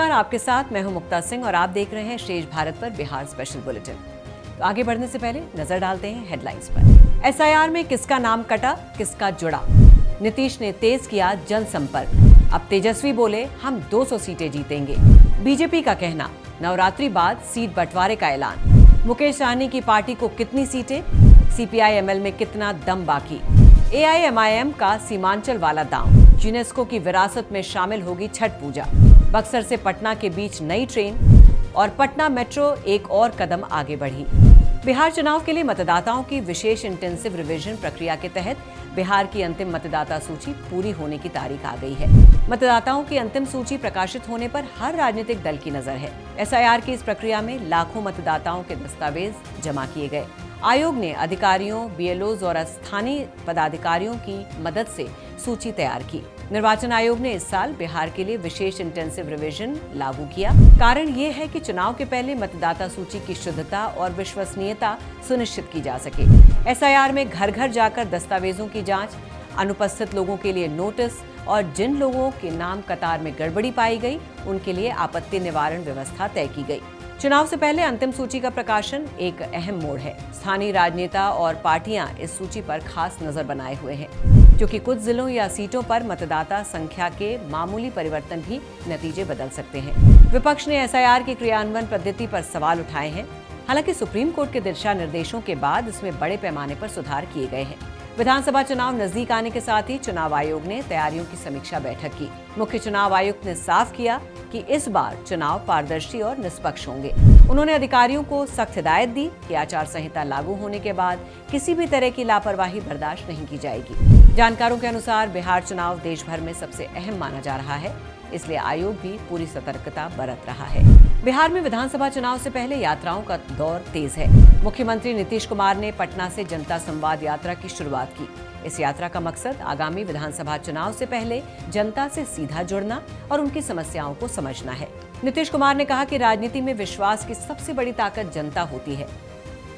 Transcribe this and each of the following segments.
नमस्कार, आपके साथ मैं हूं मुक्ता सिंह और आप देख रहे हैं शेष भारत पर बिहार स्पेशल बुलेटिन। तो आगे बढ़ने से पहले नजर डालते हैं हेडलाइंस पर। एसआईआर में किसका नाम कटा, किसका जुड़ा? नीतीश ने तेज किया जनसंपर्क। अब तेजस्वी बोले हम 200 सीटें जीतेंगे। बीजेपी का कहना, नवरात्रि बाद सीट बंटवारे का ऐलान। मुकेश सहनी की पार्टी को कितनी सीटें, सीपीआई-एमएल में कितना दम बाकी। एआईएमआईएम का सीमांचल वाला दांव, यूनेस्को की विरासत में शामिल होगी छठ पूजा। बक्सर से पटना के बीच नई ट्रेन और पटना मेट्रो एक और कदम आगे बढ़ी। बिहार चुनाव के लिए मतदाताओं की विशेष इंटेंसिव रिवीजन प्रक्रिया के तहत बिहार की अंतिम मतदाता सूची पूरी होने की तारीख आ गई है। मतदाताओं की अंतिम सूची प्रकाशित होने पर हर राजनीतिक दल की नजर है। एसआईआर की इस प्रक्रिया में लाखों मतदाताओं के दस्तावेज जमा किए गए। आयोग ने अधिकारियों, बीएलओज और स्थानीय पदाधिकारियों की मदद से सूची तैयार की। निर्वाचन आयोग ने इस साल बिहार के लिए विशेष इंटेंसिव रिवीजन लागू किया। कारण ये है कि चुनाव के पहले मतदाता सूची की शुद्धता और विश्वसनीयता सुनिश्चित की जा सके। एसआईआर में घर घर जाकर दस्तावेजों की जांच, अनुपस्थित लोगों के लिए नोटिस और जिन लोगों के नाम कतार में गड़बड़ी पाई गई उनके लिए आपत्ति निवारण व्यवस्था तय की गई। चुनाव से पहले अंतिम सूची का प्रकाशन एक अहम मोड़ है। स्थानीय राजनेता और पार्टियां इस सूची पर खास नजर बनाए हुए हैं, क्योंकि कुछ जिलों या सीटों पर मतदाता संख्या के मामूली परिवर्तन भी नतीजे बदल सकते हैं। विपक्ष ने एसआईआर की क्रियान्वयन पद्धति पर सवाल उठाए हैं। हालांकि सुप्रीम कोर्ट के दिशा निर्देशों के बाद इसमें बड़े पैमाने पर सुधार किए गए हैं। विधानसभा चुनाव नजदीक आने के साथ ही चुनाव आयोग ने तैयारियों की समीक्षा बैठक की। मुख्य चुनाव आयुक्त ने साफ किया कि इस बार चुनाव पारदर्शी और निष्पक्ष होंगे। उन्होंने अधिकारियों को सख्त हिदायत दी कि आचार संहिता लागू होने के बाद किसी भी तरह की लापरवाही बर्दाश्त नहीं की जाएगी। जानकारों के अनुसार बिहार चुनाव देश भर में सबसे अहम माना जा रहा है, इसलिए आयोग भी पूरी सतर्कता बरत रहा है। बिहार में विधानसभा चुनाव से पहले यात्राओं का दौर तेज है। मुख्यमंत्री नीतीश कुमार ने पटना से जनता संवाद यात्रा की शुरुआत की। इस यात्रा का मकसद आगामी विधानसभा चुनाव से पहले जनता से सीधा जुड़ना और उनकी समस्याओं को समझना है। नीतीश कुमार ने कहा कि राजनीति में विश्वास की सबसे बड़ी ताकत जनता होती है।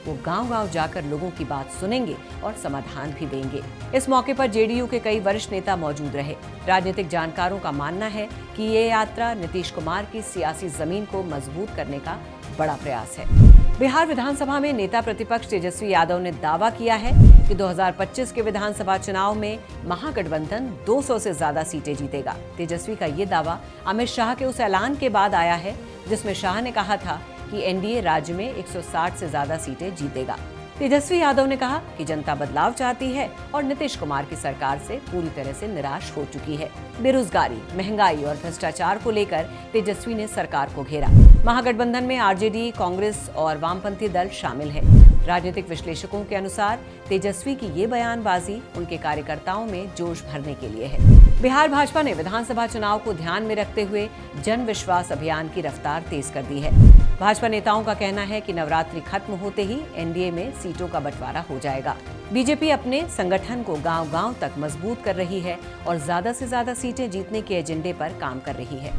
वो गांव-गांव जाकर लोगों की बात सुनेंगे और समाधान भी देंगे। इस मौके पर जेडीयू के कई वरिष्ठ नेता मौजूद रहे। राजनीतिक जानकारों का मानना है कि ये यात्रा नीतीश कुमार की सियासी जमीन को मजबूत करने का बड़ा प्रयास है। बिहार विधानसभा में नेता प्रतिपक्ष तेजस्वी यादव ने दावा किया है कि 2025 के विधानसभा चुनाव में महागठबंधन 200 से ज्यादा सीटें जीतेगा। तेजस्वी का ये दावा अमित शाह के उस ऐलान के बाद आया है जिसमें शाह ने कहा था कि एनडीए राज्य में 160 से ज्यादा सीटें जीतेगा। तेजस्वी यादव ने कहा कि जनता बदलाव चाहती है और नीतीश कुमार की सरकार से पूरी तरह से निराश हो चुकी है। बेरोजगारी, महंगाई और भ्रष्टाचार को लेकर तेजस्वी ने सरकार को घेरा। महागठबंधन में आरजेडी, कांग्रेस और वामपंथी दल शामिल हैं। राजनीतिक विश्लेषकों के अनुसार तेजस्वी की ये बयानबाजी उनके कार्यकर्ताओं में जोश भरने के लिए है। बिहार भाजपा ने विधानसभा चुनाव को ध्यान में रखते हुए जन विश्वास अभियान की रफ्तार तेज कर दी है। भाजपा नेताओं का कहना है कि नवरात्रि खत्म होते ही एनडीए में सीटों का बंटवारा हो जाएगा। बीजेपी अपने संगठन को गांव-गांव तक मजबूत कर रही है और ज्यादा से ज्यादा सीटें जीतने के एजेंडे पर काम कर रही है।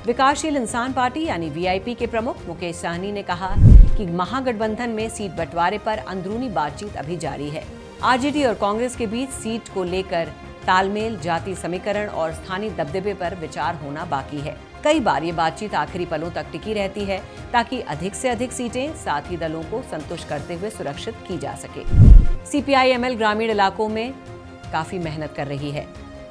विकासशील इंसान पार्टी यानी वीआईपी के प्रमुख मुकेश सहनी ने कहा कि महागठबंधन में सीट बंटवारे पर अंदरूनी बातचीत अभी जारी है। आरजेडी और कांग्रेस के बीच सीट को लेकर तालमेल, जाति समीकरण और स्थानीय दबदबे पर विचार होना बाकी है। कई बार ये बातचीत आखिरी पलों तक टिकी रहती है ताकि अधिक से अधिक सीटें साथी दलों को संतुष्ट करते हुए सुरक्षित की जा सके। सीपीआई-एमएल ग्रामीण इलाकों में काफी मेहनत कर रही है।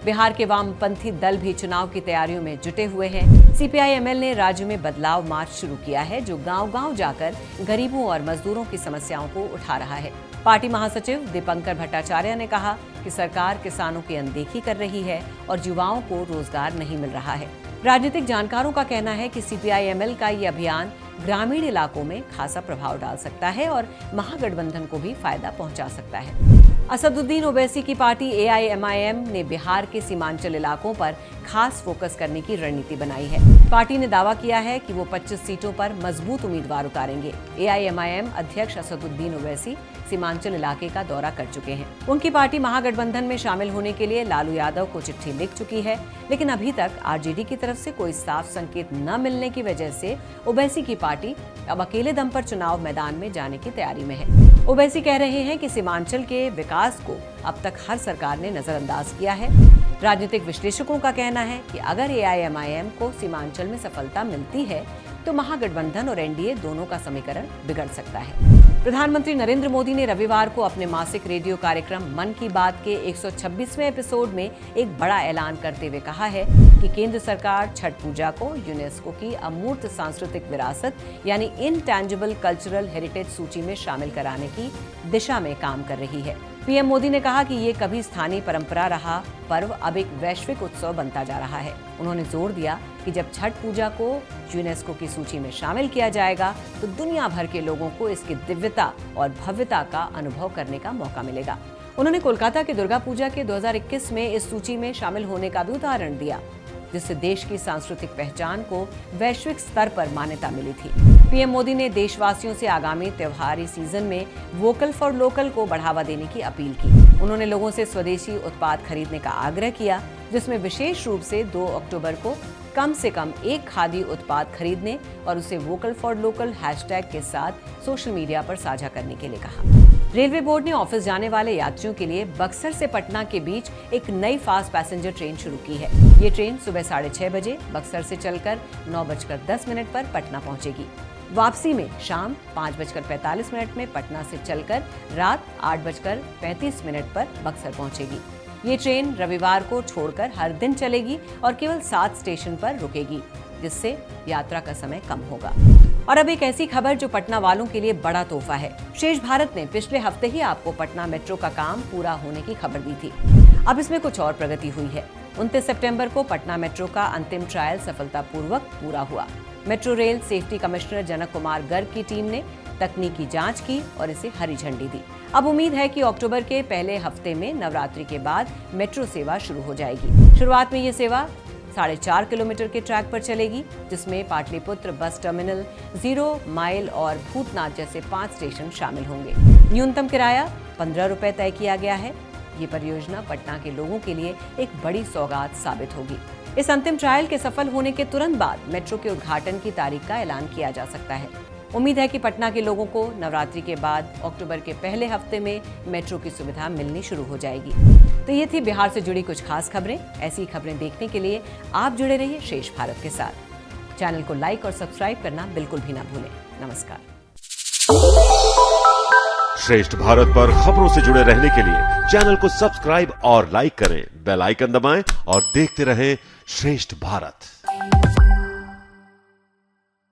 बिहार के वामपंथी दल भी चुनाव की तैयारियों में जुटे हुए हैं। सीपीआई-एमएल ने राज्य में बदलाव मार्च शुरू किया है, जो गांव-गांव जाकर गरीबों और मजदूरों की समस्याओं को उठा रहा है। पार्टी महासचिव दीपंकर भट्टाचार्य ने कहा कि सरकार किसानों की अनदेखी कर रही है और युवाओं को रोजगार नहीं मिल रहा है। राजनीतिक जानकारों का कहना है कि सीपीआई-एमएल का ये अभियान ग्रामीण इलाकों में खासा प्रभाव डाल सकता है और महागठबंधन को भी फायदा पहुंचा सकता है। असदुद्दीन ओवैसी की पार्टी एआईएमआईएम ने बिहार के सीमांचल इलाकों पर खास फोकस करने की रणनीति बनाई है। पार्टी ने दावा किया है कि वो 25 सीटों पर मजबूत उम्मीदवार उतारेंगे। एआईएमआईएम अध्यक्ष असदुद्दीन ओवैसी सीमांचल इलाके का दौरा कर चुके हैं। उनकी पार्टी महागठबंधन में शामिल होने के लिए लालू यादव को चिट्ठी लिख चुकी है, लेकिन अभी तक आरजेडी की तरफ से कोई साफ संकेत न मिलने की वजह से ओवैसी की पार्टी अब अकेले दम पर चुनाव मैदान में जाने की तैयारी में है। ओवैसी कह रहे हैं कि सीमांचल के विकास को अब तक हर सरकार ने नजरअंदाज किया है। राजनीतिक विश्लेषकों का कहना है कि अगर AIMIM को सीमांचल में सफलता मिलती है तो महागठबंधन और NDA दोनों का समीकरण बिगड़ सकता है। प्रधानमंत्री नरेंद्र मोदी ने रविवार को अपने मासिक रेडियो कार्यक्रम मन की बात के 126वें एपिसोड में एक बड़ा ऐलान करते हुए कहा है कि केंद्र सरकार छठ पूजा को यूनेस्को की अमूर्त सांस्कृतिक विरासत यानी इनटैंजिबल कल्चरल हेरिटेज सूची में शामिल कराने की दिशा में काम कर रही है। पीएम मोदी ने कहा कि ये कभी स्थानीय परंपरा रहा पर्व अब एक वैश्विक उत्सव बनता जा रहा है। उन्होंने जोर दिया कि जब छठ पूजा को यूनेस्को की सूची में शामिल किया जाएगा तो दुनिया भर के लोगों को इसकी दिव्यता और भव्यता का अनुभव करने का मौका मिलेगा। उन्होंने कोलकाता के दुर्गा पूजा के 2021 में इस सूची में शामिल होने का भी उदाहरण दिया, जिससे देश की सांस्कृतिक पहचान को वैश्विक स्तर पर मान्यता मिली थी। पीएम मोदी ने देशवासियों से आगामी त्योहारी सीजन में वोकल फॉर लोकल को बढ़ावा देने की अपील की। उन्होंने लोगों से स्वदेशी उत्पाद खरीदने का आग्रह किया, जिसमें विशेष रूप से 2 अक्टूबर को कम से कम एक खादी उत्पाद खरीदने और उसे वोकल फॉर लोकल हैशटैग के साथ सोशल मीडिया पर साझा करने के लिए कहा। रेलवे बोर्ड ने ऑफिस जाने वाले यात्रियों के लिए बक्सर से पटना के बीच एक नई फास्ट पैसेंजर ट्रेन शुरू की है। ये ट्रेन सुबह 6:30 बजे बक्सर से चलकर 9:10 पर पटना पहुंचेगी। वापसी में शाम 5:45 में पटना से चलकर रात 8:35 पर बक्सर पहुंचेगी। ये ट्रेन रविवार को छोड़कर हर दिन चलेगी और केवल 7 स्टेशन पर रुकेगी, जिससे यात्रा का समय कम होगा। और अब एक ऐसी खबर जो पटना वालों के लिए बड़ा तोहफा है। शेष भारत ने पिछले हफ्ते ही आपको पटना मेट्रो का काम पूरा होने की खबर दी थी। अब इसमें कुछ और प्रगति हुई है। 29 सितंबर को पटना मेट्रो का अंतिम ट्रायल सफलतापूर्वक पूरा हुआ। मेट्रो रेल सेफ्टी कमिश्नर जनक कुमार गर्ग की टीम ने तकनीकी जांच की और इसे हरी झंडी दी। अब उम्मीद है कि अक्टूबर के पहले हफ्ते में नवरात्रि के बाद मेट्रो सेवा शुरू हो जाएगी। शुरुआत में ये सेवा 4.5 किलोमीटर के ट्रैक पर चलेगी, जिसमें पाटलिपुत्र बस टर्मिनल, 0 माइल और भूतनाथ जैसे 5 स्टेशन शामिल होंगे। न्यूनतम किराया 15 रुपए तय किया गया है। ये परियोजना पटना के लोगों के लिए एक बड़ी सौगात साबित होगी। इस अंतिम ट्रायल के सफल होने के तुरंत बाद मेट्रो के उद्घाटन की तारीख का ऐलान किया जा सकता है। उम्मीद है कि पटना के लोगों को नवरात्रि के बाद अक्टूबर के पहले हफ्ते में मेट्रो की सुविधा मिलनी शुरू हो जाएगी। तो ये थी बिहार से जुड़ी कुछ खास खबरें। ऐसी खबरें देखने के लिए आप जुड़े रहिए शेष भारत के साथ। चैनल को लाइक और सब्सक्राइब करना बिल्कुल भी ना भूलें। नमस्कार। श्रेष्ठ भारत पर खबरों से जुड़े रहने के लिए चैनल को सब्सक्राइब और लाइक करें, बेल आइकन दबाएं और देखते रहें श्रेष्ठ भारत।